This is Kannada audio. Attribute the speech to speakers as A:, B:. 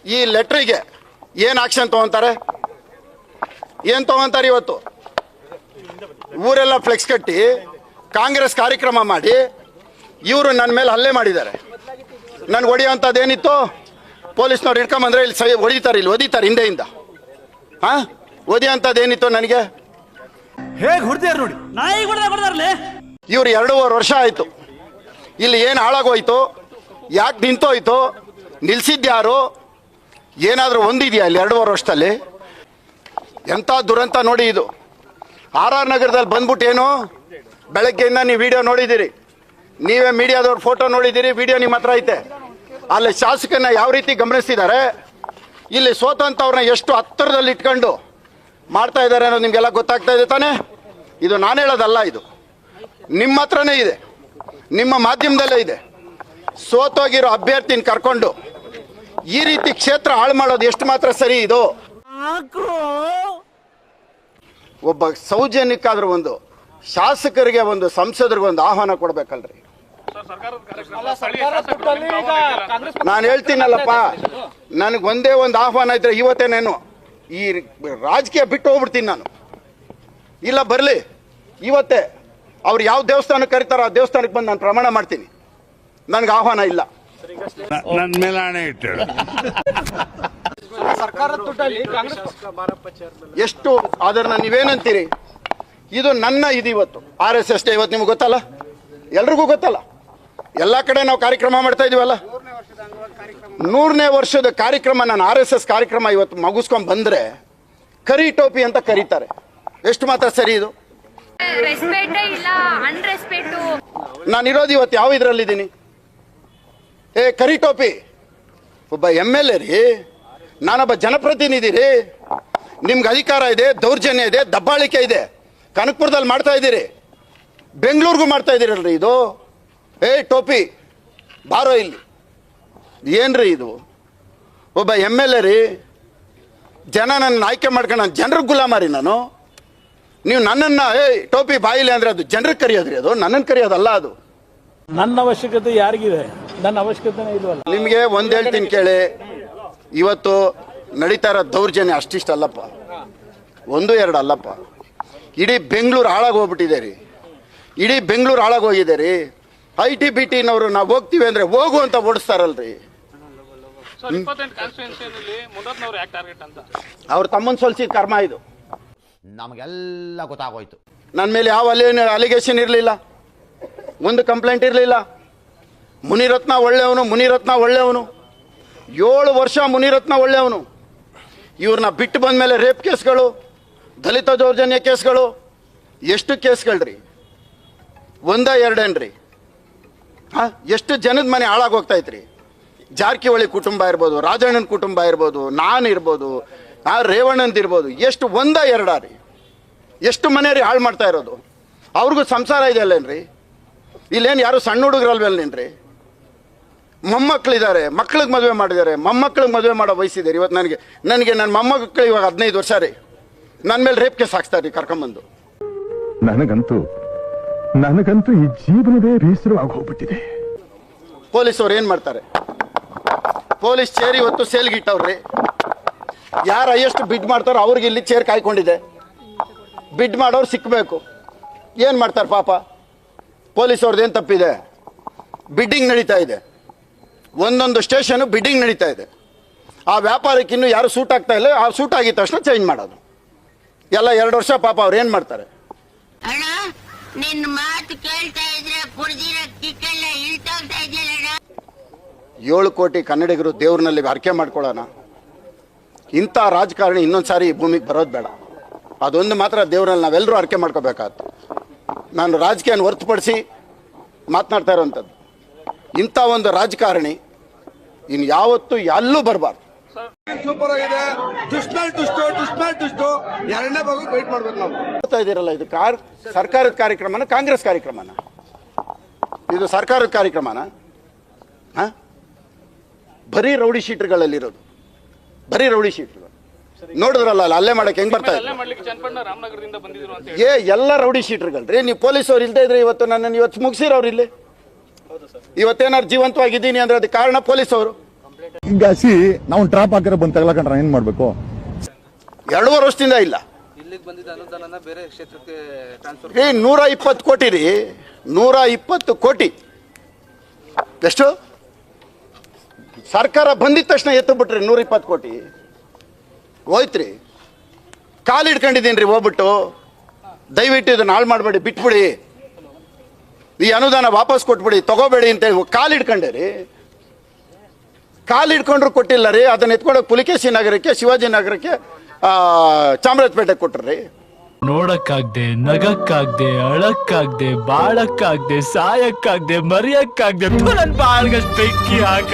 A: ಈ ಲೆಟ್ರಿಗೆ ಏನು ಆಕ್ಷನ್ ತಗೊಂತಾರೆ, ಏನು ತಗೊಂತಾರೆ? ಇವತ್ತು ಊರೆಲ್ಲ ಫ್ಲೆಕ್ಸ್ ಕಟ್ಟಿ ಕಾಂಗ್ರೆಸ್ ಕಾರ್ಯಕ್ರಮ ಮಾಡಿ ಇವರು ನನ್ನ ಮೇಲೆ ಹಲ್ಲೆ ಮಾಡಿದ್ದಾರೆ. ನನ್ಗೆ ಹೊಡೆಯೋಂಥದ್ದೇನಿತ್ತು? ಪೊಲೀಸ್ನವ್ರು ಹಿಡ್ಕೊಂಬಂದ್ರೆ ಇಲ್ಲಿ ಹೊಡಿತಾರೆ, ಇಲ್ಲಿ ಒದಿತಾರೆ ಹಿಂದೆಯಿಂದ. ಹಾಂ, ಒದಿಯೋಂಥದ್ದೇನಿತ್ತು ನನಗೆ?
B: ಹೇಗೆ ಹೊಡೆದಾರ ನೋಡಿ, ನಾಯಿ ಹೊಡೆದಾರ್ಲೆ.
A: ಇವ್ರು 2.5 ವರ್ಷ ಆಯಿತು. ಇಲ್ಲಿ ಏನು ಹಾಳಾಗೋಯ್ತು? ಯಾಕೆ ನಿಂತೋಯ್ತು? ನಿಲ್ಸಿದ್ಯಾರು? ಏನಾದರೂ ಒಂದಿದೆಯಾ ಇಲ್ಲಿ 2.5 ವರ್ಷದಲ್ಲಿ? ಎಂಥ ದುರಂತ ನೋಡಿ ಇದು. RR ನಗರದಲ್ಲಿ ಬಂದ್ಬಿಟ್ಟು ಏನು ಬೆಳಗ್ಗೆಯಿಂದ ನೀವು ವಿಡಿಯೋ ನೋಡಿದ್ದೀರಿ, ನೀವೇ ಮೀಡಿಯಾದವ್ರ ಫೋಟೋ ನೋಡಿದ್ದೀರಿ, ವಿಡಿಯೋ ನಿಮ್ಮ ಹತ್ರ ಐತೆ. ಅಲ್ಲಿ ಶಾಸಕನ ಯಾವ ರೀತಿ ಗಮನಿಸ್ತಿದ್ದಾರೆ, ಇಲ್ಲಿ ಸೋತಂತವ್ರನ್ನ ಎಷ್ಟು ಹತ್ತಿರದಲ್ಲಿ ಇಟ್ಕೊಂಡು ಮಾಡ್ತಾ ಇದ್ದಾರೆ ಅನ್ನೋದು ನಿಮಗೆಲ್ಲ ಗೊತ್ತಾಗ್ತಾ ಇದೆ ತಾನೇ? ಇದು ನಾನು ಹೇಳೋದಲ್ಲ, ಇದು ನಿಮ್ಮ ಹತ್ರನೇ ಇದೆ, ನಿಮ್ಮ ಮಾಧ್ಯಮದಲ್ಲೇ ಇದೆ. ಸೋತೋಗಿರೋ ಅಭ್ಯರ್ಥಿನ ಕರ್ಕೊಂಡು ಈ ರೀತಿ ಕ್ಷೇತ್ರ ಹಾಳು ಮಾಡೋದು ಎಷ್ಟು ಮಾತ್ರ ಸರಿ? ಇದು ಒಬ್ಬ ಸೌಜನ್ಯಕ್ಕಾದ್ರೂ ಒಂದು ಶಾಸಕರಿಗೆ, ಒಂದು ಸಂಸದರಿಗೆ ಒಂದು ಆಹ್ವಾನ ಕೊಡ್ಬೇಕಲ್ರಿ. ನಾನು ಹೇಳ್ತೀನಲ್ಲಪ್ಪ, ನನಗೆ ಒಂದೇ ಒಂದು ಆಹ್ವಾನ ಇದ್ರೆ ಇವತ್ತೇನೇನು ಈ ರಾಜಕೀಯ ಬಿಟ್ಟು ಹೋಗ್ಬಿಡ್ತೀನಿ ನಾನು. ಇಲ್ಲ ಬರಲಿ, ಇವತ್ತೇ ಅವ್ರು ಯಾವ ದೇವಸ್ಥಾನಕ್ಕೆ ಕರೀತಾರೋ ಆ ದೇವಸ್ಥಾನಕ್ಕೆ ಬಂದು ನಾನು ಪ್ರಮಾಣ ಮಾಡ್ತೀನಿ. ನನಗೆ ಆಹ್ವಾನ ಇಲ್ಲ.
C: ನನ್ನ ಮೇಲೆ ಆಣೆ ಇಟ್ಟು
A: ಎಷ್ಟು ಅದನ್ನ ನೀವೇನಂತೀರಿ? ಇದು ನನ್ನ ಇದು ಇವತ್ತು RSS ಡೇ. ಇವತ್ತು ನಿಮ್ಗೆ ಗೊತ್ತಲ್ಲ, ಎಲ್ರಿಗೂ ಗೊತ್ತಲ್ಲ, ಎಲ್ಲ ಕಡೆ ನಾವು ಕಾರ್ಯಕ್ರಮ ಮಾಡ್ತಾ ಇದೀವಲ್ಲ. 100ನೇ ವರ್ಷದ ಕಾರ್ಯಕ್ರಮ, ನಾನು RSS ಕಾರ್ಯಕ್ರಮ ಇವತ್ತು ಮುಗಿಸ್ಕೊಂಡ್ ಬಂದ್ರೆ ಕರಿ ಟೋಪಿ ಅಂತ ಕರೀತಾರೆ. ಎಷ್ಟು ಮಾತ್ರ ಸರಿ ಇದು? ನಾನು ಇರೋದು ಇವತ್ತು ಯಾವ ಇದರಲ್ಲಿದ್ದೀನಿ? ಕರಿ ಟೋಪಿ ಒಬ್ಬ MLA ರೀ, ನಾನೊಬ್ಬ ಜನಪ್ರತಿನಿಧಿ ರೀ. ನಿಮ್ಗೆ ಅಧಿಕಾರ ಇದೆ, ದೌರ್ಜನ್ಯ ಇದೆ, ದಬ್ಬಾಳಿಕೆ ಇದೆ. ಕನಕಪುರದಲ್ಲಿ ಮಾಡ್ತಾ ಇದ್ದೀರಿ, ಬೆಂಗಳೂರಿಗೂ ಮಾಡ್ತಾ ಇದ್ದೀರಲ್ರಿ. ಇದು ಟೋಪಿ ಬಾರೋ ಇಲ್ಲಿ. ಏನ್ರಿ ಇದು? ಒಬ್ಬ MLA ರೀ, ಜನ ನನ್ನ ಆಯ್ಕೆ ಮಾಡ್ಕೊಂಡು ನಾನು ಜನರಿಗೆ ಗುಲಾಮಾರಿ ನಾನು. ನೀವು ನನ್ನನ್ನು ಟೋಪಿ ಬಾಯಿಲೆ ಅಂದರೆ ಅದು ಜನರಿಗೆ ಕರೆಯೋದ್ರಿ, ಅದು ನನ್ನನ್ನು ಕರೆಯೋದಲ್ಲ. ಅದು
B: ನನ್ನ ಅವಶ್ಯಕತೆ ಯಾರಿಗಿದೆ? ನನ್ನ ಅವಶ್ಯಕತೆನೇ ಇಲ್ವಲ್ಲ.
A: ನಿಮಗೆ ಒಂದು ಹೇಳ್ತೀನಿ ಕೇಳಿ, ಇವತ್ತು ನಡೀತಾ ಇರೋ ದೌರ್ಜನ್ಯ ಅಷ್ಟಿಷ್ಟಲ್ಲಪ್ಪ, 1-2 ಅಲ್ಲಪ್ಪ. ಇಡೀ ಬೆಂಗಳೂರು ಹಾಳಾಗೋಗ್ಬಿಟ್ಟಿದೆ ರೀ, ಇಡೀ ಬೆಂಗಳೂರು ಹಾಳಾಗೋಗಿದೆ ರೀ. IT-BTನವರು ನಾವು ಹೋಗ್ತೀವಿ ಅಂದರೆ ಹೋಗು ಅಂತ ಓಡಿಸ್ತಾರಲ್ರಿ. ಅವ್ರ ತಮ್ಮನ ಸೋಲ್ಸಿದ ಕರ್ಮ ಇದು.
D: ನಮಗೆಲ್ಲ ಗೊತ್ತಾಗೋಯ್ತು.
A: ನನ್ನ ಮೇಲೆ ಯಾವ ಅಲಿಗೇಷನ್ ಇರಲಿಲ್ಲ, ಒಂದು ಕಂಪ್ಲೇಂಟ್ ಇರಲಿಲ್ಲ. ಮುನಿರತ್ನ ಒಳ್ಳೆಯವನು, ಮುನಿರತ್ನ ಒಳ್ಳೆಯವನು, 7 ವರ್ಷ ಮುನಿರತ್ನ ಒಳ್ಳೆಯವನು. ಇವ್ರನ್ನ ಬಿಟ್ಟು ಬಂದ ಮೇಲೆ ರೇಪ್ ಕೇಸ್ಗಳು, ದಲಿತ ದೌರ್ಜನ್ಯ ಕೇಸ್ಗಳು, ಎಷ್ಟು ಕೇಸ್ಗಳ್ರಿ? 1-2 ಹಾಂ, ಎಷ್ಟು ಜನದ ಮನೆ ಹಾಳಾಗೋಗ್ತಾಯ್ತ್ರಿ. ಜಾರಕಿಹೊಳಿ ಕುಟುಂಬ ಇರ್ಬೋದು, ರಾಜಣ್ಣನ ಕುಟುಂಬ ಇರ್ಬೋದು, ನಾನು ಇರ್ಬೋದು, ರೇವಣ್ಣಂದು ಇರ್ಬೋದು, ಎಷ್ಟು 1-2 ರೀ? ಎಷ್ಟು ಮನೆ ರೀ ಹಾಳು ಮಾಡ್ತಾ ಇರೋದು? ಅವ್ರಿಗೂ ಸಂಸಾರ ಇದೆ ಅಲ್ಲೇನ್ರಿ? ಇಲ್ಲೇನು ಯಾರು ಸಣ್ಣ ಹುಡುಗರಲ್ವೇನ್ರಿ? ಮೊಮ್ಮಕ್ಕಳಿದ್ದಾರೆ, ಮಕ್ಳಿಗೆ ಮದುವೆ ಮಾಡಿದ್ದಾರೆ, ಮೊಮ್ಮಕ್ಳಿಗೆ ಮದುವೆ ಮಾಡೋ ವಯಸ್ಸಿದೆ. ಇವತ್ತು ನನಗೆ ನನ್ನ ಮೊಮ್ಮಕ್ಕಳು ಇವಾಗ 15 ವರ್ಷ ರೀ. ನನ್ನ ಮೇಲೆ ರೇಪ್ ಕೇಸ್ ಹಾಕ್ಸ್ತಾರೆ ರೀ ಕರ್ಕೊಂಬಂದು.
E: ನನಗಂತೂ ಈ ಜೀವನವೇ ಬೇಸರವಾಗಿ ಹೋಗ್ಬಿಟ್ಟಿದೆ.
A: ಪೊಲೀಸವ್ರು ಏನು ಮಾಡ್ತಾರೆ? ಪೊಲೀಸ್ ಚೇರ್ ಇವತ್ತು ಸೇಲ್ಗಿಟ್ಟವ್ರಿ. ಯಾರು ಹೈಯೆಸ್ಟ್ ಬಿಡ್ ಮಾಡ್ತಾರೋ ಅವ್ರಿಗೆ ಇಲ್ಲಿ ಚೇರ್ ಕಾಯ್ಕೊಂಡಿದೆ. ಬಿಡ್ ಮಾಡೋರು ಸಿಕ್ಕಬೇಕು. ಏನು ಮಾಡ್ತಾರೆ ಪಾಪ? ಪೊಲೀಸವ್ರದ್ದು ಏನು ತಪ್ಪಿದೆ? ಬಿಡ್ಡಿಂಗ್ ನಡೀತಾ ಇದೆ, ಒಂದೊಂದು ಸ್ಟೇಷನು ಬಿಡ್ಡಿಂಗ್ ನಡೀತಾ ಇದೆ. ಆ ವ್ಯಾಪಾರಕ್ಕೆ ಇನ್ನೂ ಯಾರು ಸೂಟ್ ಆಗ್ತಾ ಇಲ್ಲ, ಆ ಸೂಟ್ ಆಗಿದ ತಕ್ಷಣ ಚೇಂಜ್ ಮಾಡೋದು ಎಲ್ಲ 2 ವರ್ಷ. ಪಾಪ ಅವ್ರು ಏನು ಮಾಡ್ತಾರೆ?
F: ಅಣ್ಣ ನಿನ್ನ ಮಾತು ಕೇಳ್ತಾ ಇದ್ರೆ ಕುಡ್ದಿರ ಕಿಕ್ಕೆಲ್ಲ ಇಳ್ತೋಗ್ತಾ ಇದೆಯಲ್ಲ.
A: 7 ಕೋಟಿ ಕನ್ನಡಿಗರು ದೇವ್ರನಲ್ಲಿ ಹರಕೆ ಮಾಡ್ಕೊಳ್ಳೋಣ. ಇಂಥ ರಾಜಕಾರಣಿ ಇನ್ನೊಂದು ಸಾರಿ ಈ ಭೂಮಿಗೆ ಬರೋದು ಬೇಡ. ಅದೊಂದು ಮಾತ್ರ ದೇವ್ರಲ್ಲಿ ನಾವೆಲ್ಲರೂ ಹರಕೆ ಮಾಡ್ಕೋಬೇಕಾಯ್ತು. ನಾನು ರಾಜಕೀಯನ ಹೊರತುಪಡಿಸಿ ಮಾತನಾಡ್ತಾ ಇರೋವಂಥದ್ದು. ಇಂಥ ಒಂದು ರಾಜಕಾರಣಿ ಇನ್ನು ಯಾವತ್ತೂ ಎಲ್ಲೂ ಬರಬಾರ್ದು.
G: ಸೂಪರ್ ಆಗಿದೆ. ಟುಷ್ಟು 2ನೇ ಭಾಗಕ್ಕೆ ವೇಟ್ ಮಾಡ್ಬೇಕು ನಾವು.
A: ನೋಡ್ತಾ ಇದ್ದೀರಲ್ಲ, ಇದು ಸರ್ಕಾರದ ಕಾರ್ಯಕ್ರಮನ, ಕಾಂಗ್ರೆಸ್ ಕಾರ್ಯಕ್ರಮನ? ಇದು ಸರ್ಕಾರದ ಕಾರ್ಯಕ್ರಮನ? ಹಾಂ, ಬರೀ ರೌಡಿ ಶೀಟ್ಗಳಲ್ಲಿರೋದು, ಬರೀ ರೌಡಿ ಶೀಟ್ಗಳು. ನೋಡಿದ್ರಲ್ಲ ಅಲ್ಲೇ ಮಾಡಕ್ಕೆ ಹೆಂಗ್ ಬರ್ತಾ ಇದೆ? ಎಲ್ಲ ರೌಡಿ ಶೀಟರ್ಗಳ್ರಿ. ನೀವು ಪೊಲೀಸವ್ರು ಇಲ್ದೇ ಇದ್ರೆ ಇವತ್ತು ನನ್ನನ್ನು ಇವತ್ತು ಮುಗಿಸಿರೋರು ಇಲ್ಲಿ. ಇವತ್ತೇನಾದ್ರು ಜೀವಂತವಾಗಿದ್ದೀನಿ ಅಂದ್ರೆ ಅದಕ್ಕೆ ಕಾರಣ ಪೊಲೀಸವರು.
E: ಈಗ ನಾವು ಟ್ರಾಪ್ ಹಾಕಿರೋ ಬಂದ್ ತಗೊಳಕಂಡ್ರೆ ಏನ್ ಮಾಡ್ಬೇಕು?
A: 2.5 ವರ್ಷದಿಂದ ಇಲ್ಲ.
H: ಇಲ್ಲಿಗೆ ಬಂದಿದ್ದ ಅನುದಾನನ ಬೇರೆ ಕ್ಷೇತ್ರಕ್ಕೆ ಟ್ರಾನ್ಸ್ಫರ್
A: 120 ಕೋಟಿ ರೀ, 120 ಕೋಟಿ. ಎಷ್ಟು ಸರ್ಕಾರ ಬಂದಿದ ತಕ್ಷಣ ಎತ್ತು ಬಿಟ್ರಿ 120 ಕೋಟಿ ಹೋಯ್ತ್ರಿ. ಕಾಲು ಹಿಡ್ಕೊಂಡಿದ್ದೀನಿ ರೀ ಹೋಗ್ಬಿಟ್ಟು, ದಯವಿಟ್ಟು ಇದನ್ನ ಹಾಳು ಮಾಡಬೇಡಿ, ಬಿಟ್ಬಿಡಿ, ಈ ಅನುದಾನ ವಾಪಸ್ ಕೊಟ್ಬಿಡಿ, ತಗೋಬೇಡಿ ಅಂತ ಕಾಲು ಹಿಡ್ಕೊಂಡೆ ರೀ. ಕಾಲು ಹಿಡ್ಕೊಂಡ್ರು ಕೊಟ್ಟಿಲ್ಲ ರೀ. ಅದನ್ನ ಎತ್ಕೊಂಡೋಗಿ ಪುಲಿಕೇಶಿ ನಗರಕ್ಕೆ, ಶಿವಾಜಿ ನಗರಕ್ಕೆ, ಚಾಮರಾಜಪೇಟೆಗೆ ಕೊಟ್ರಿ.
I: ನೋಡಕ್ಕಾಗ್ದೆ, ನಗಕ್ಕಾಗ್ದೆ, ಅಳಕ್ಕಾಗ್ದೆ, ಬಾಳಕ್ಕಾಗ್ದೆ, ಸಾಯಕ್ಕಾಗ್ದೆ, ಮರಿಯಕ್ಕಾಗ್ದೆ, ನನ್ ಬಾಳ್ಗಷ್ಟು ಬೆಂಕಿ ಹಾಕ